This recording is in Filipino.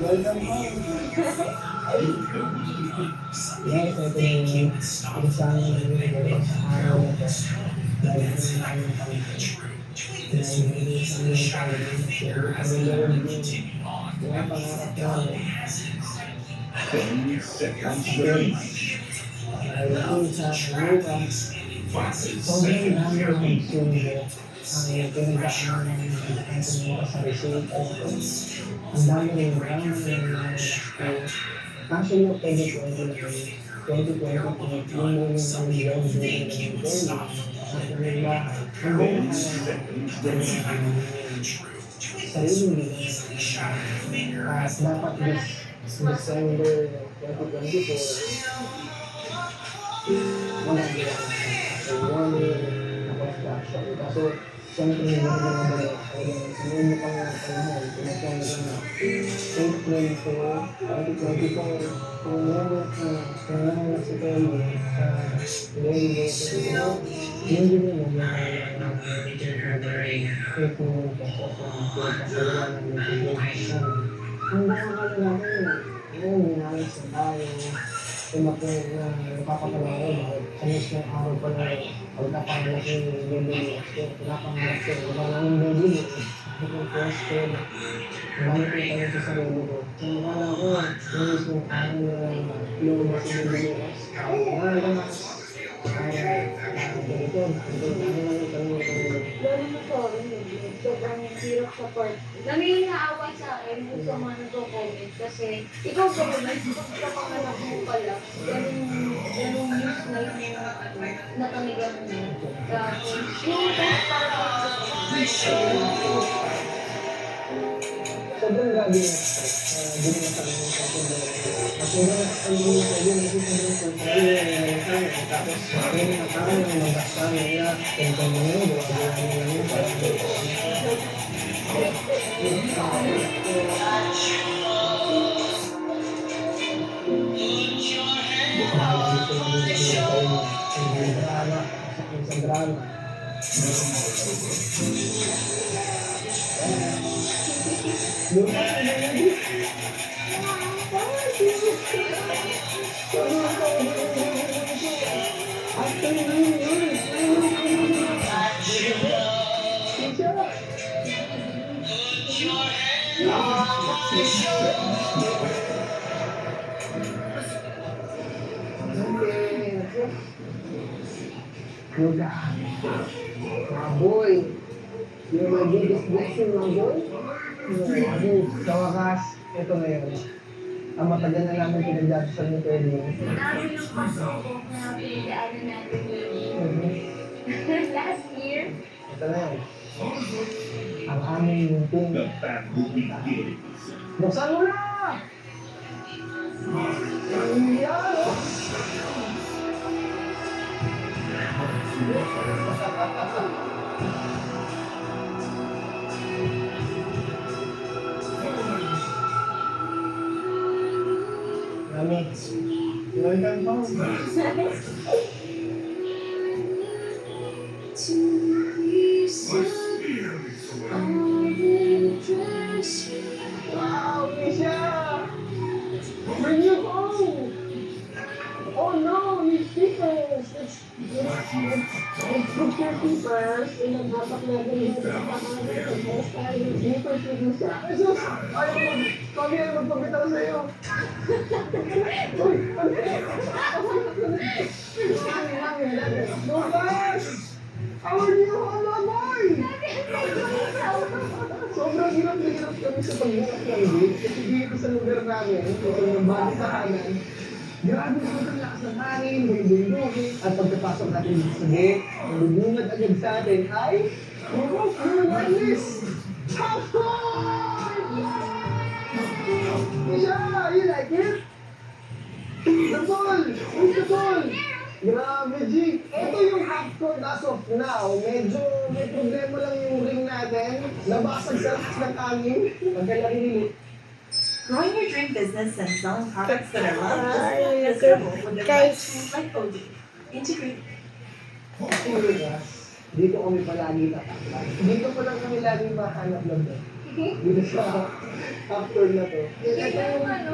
Welcome home. Yes, ito yung isang araw na to. Dahil ito yung aming pangkat. Dahil ito yung aming pangkat. Mga pangarap namin. Dahil ito sa bukas, sobrang dami ng magsundo. Ang pinagdaan ng sa result. Ang dami rin kaso yung 2020 na kami, 2020 yung rin ang milyon during ng COVID, at yung bahay, hanggang sarili nila. At dapat this December 2024, wala nila. So, 1 year na construction. Kaso, siyempre hindi na balik. Sunod mo pang panahon, pinagkong na 2024, kung meron na si Kelly sa Lady yun din yung ang nakakala natin, yun, minalis na tayo, tumakot na napapapalawan, sa mismong araw pa na pagkapangalak yung bibili, pinapangalak ko, wala na yung bibili, yung first day, gamit ko tayo sa sarili ko. Kung wala ko, yung mismong araw na lumabas yung bibili, wala naman, sobrang hirap sa part. May naawa sa akin kung sa mga nagko-comment kasi ikaw pa ba, sa panganak mo pala, ganun news na yung natanigan mo. Tapos, yung para sobrang grabe yung binasa ng kapag kasi ang yung tapos yung nakakaroon ng magbasa nila kung kanya gawa nila yun para sa drama. Yoga. Boy. You're my biggest blessing, my boy. Sa wakas, ito na yun. Ang matagal na namin pinagdasal ni Kelly. dami yung pasok na pinagdaanan natin last year. Ito na yun. Ang aming munting. Buksan mo na! Mami, welcome home. Wow, Misha! Bring you home! Oh no, you keepers! It's picture keepers. Inagapak natin yung keepers ni Misha. Jesus! Ayaw mo! Kami ay magpagbitar sa'yo! Uy! Lucas! How are you? Hello, boy! Sobrang hirap na hirap kami sa pagbukas ng gate. Kasi dito sa lugar namin, ito ng bali sa kanan, grabe sobrang lakas ng hangin, buhay-buhay. At pagkapasok natin dito sa gate, ang bubungad agad sa atin ay, wireless! Popcorn! Misha, you like it? The ball! Where's the ball? Grabe, G. Ito yung half court as of now. Medyo may problema lang yung ring natin. Nabasag sa lakas ng hangin. Magkala rin. Growing your dream business and selling products that are loved just Ay, like as good. simple with the right Guys. tools like OD. Integrate. Lugas. dito kami palagi tatakpan. Dito pa lang kami lagi mahanap ng Dito sa after na to. Ito yung ano,